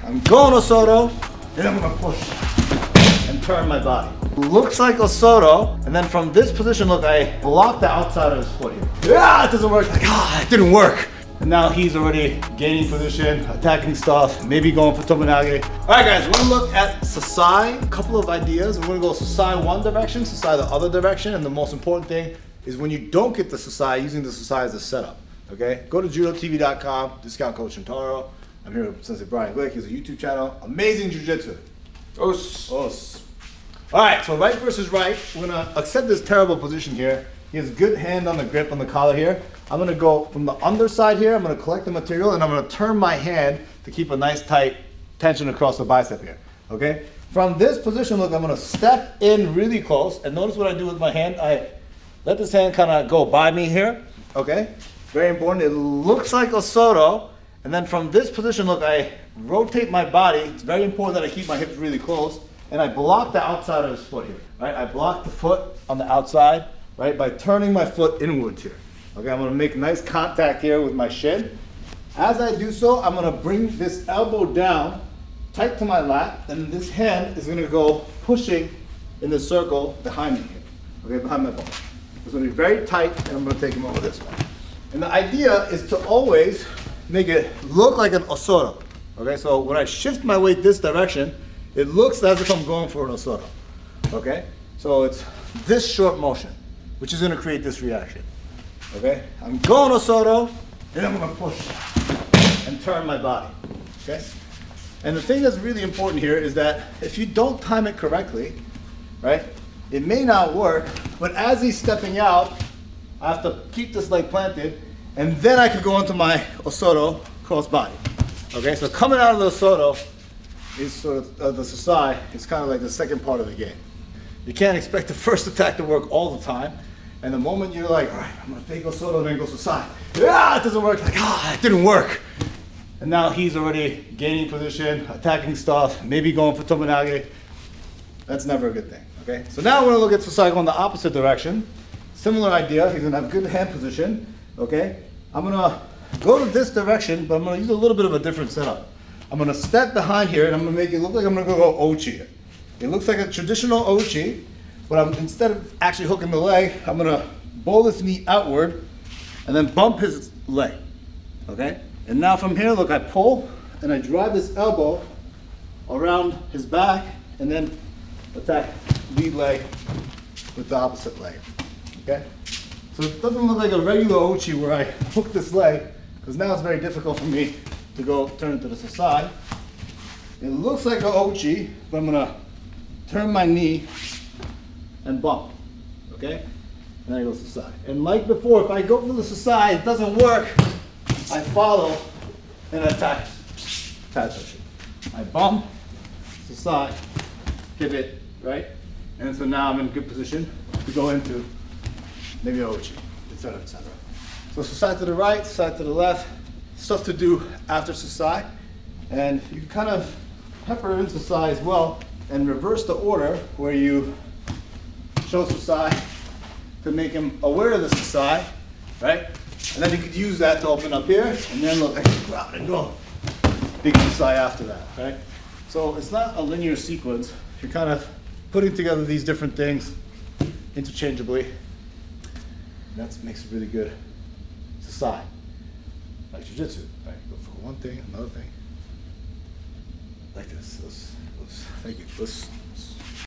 I'm going Osoto, and I'm gonna push and turn my body. Looks like Osoto, and then from this position, look, I block the outside of his foot here. Yeah, it doesn't work. Like, it didn't work. And now he's already gaining position, attacking stuff, maybe going for Tomonage. All right, guys, we're gonna look at Sasae. A couple of ideas. We're gonna go Sasae one direction, Sasae the other direction, and the most important thing is when you don't get the Sasae, using the Sasae as a setup. Okay, go to judotv.com, discount code Shintaro. I'm here with Sensei Brian Glick. He has a YouTube channel, amazing jiu-jitsu. Os. Os. All right, so right versus right. We're gonna accept this terrible position here. He has good hand on the grip on the collar here. I'm gonna go from the underside here. I'm gonna collect the material and I'm gonna turn my hand to keep a nice tight tension across the bicep here, okay? From this position, look, I'm gonna step in really close, and notice what I do with my hand. I let this hand kind of go by me here, okay? Very important. It looks like Osoto, and then from this position, look, I rotate my body. It's very important that I keep my hips really close, and I block the outside of his foot here, right? I block the foot on the outside, right, by turning my foot inwards here. Okay, I'm gonna make nice contact here with my shin. As I do so, I'm gonna bring this elbow down, tight to my lat, and this hand is gonna go pushing in the circle behind me here, okay, behind my ball. It's gonna be very tight, and I'm gonna take him over this way. And the idea is to always make it look like an Osoto. Okay, so when I shift my weight this direction, it looks as if I'm going for an Osoto. Okay, so it's this short motion, which is gonna create this reaction. Okay, I'm going Osoto, and I'm gonna push and turn my body. Okay, and the thing that's really important here is that if you don't time it correctly, right, it may not work, but as he's stepping out, I have to keep this leg planted, and then I could go into my Osoto cross body. Okay, so coming out of the Osoto is sort of the Sasae. It's kind of like the second part of the game. You can't expect the first attack to work all the time, and the moment you're like, all right, I'm gonna fake Osoto, then go Sasae. Yeah, it doesn't work. Like, it didn't work. And now he's already gaining position, attacking stuff, maybe going for Tomonage. That's never a good thing. Okay, so now we're gonna look at Sasae going the opposite direction. Similar idea, he's gonna have good hand position, okay? I'm gonna go to this direction, but I'm gonna use a little bit of a different setup. I'm gonna step behind here and I'm gonna make it look like I'm gonna go Ochi here. It looks like a traditional Ochi, but instead of actually hooking the leg, I'm gonna bowl this knee outward and then bump his leg, okay? And now from here, look, I pull and I drive this elbow around his back and then attack lead leg with the opposite leg. Okay? So it doesn't look like a regular Ochi where I hook this leg, because now it's very difficult for me to go turn it to the Sasae. It looks like an Ochi, but I'm gonna turn my knee and bump. Okay? And then I go Sasae. And like before, if I go for the Sasae, it doesn't work, I follow and attack. I bump, Sasae, pivot, right? And so now I'm in a good position to go into maybe Ochi, etc., etc. So Sasae to the right, Sasae to the left, stuff to do after Sasae. And you can kind of pepper in Sasae as well and reverse the order where you show Sasae to make him aware of the Sasae, right? And then you could use that to open up here, and then look, I can grab and go big Sasae after that, right? So it's not a linear sequence. You're kind of putting together these different things interchangeably. That makes a really good Sasae, like jiu-jitsu, right? Go for one thing, another thing, like this. Thank you.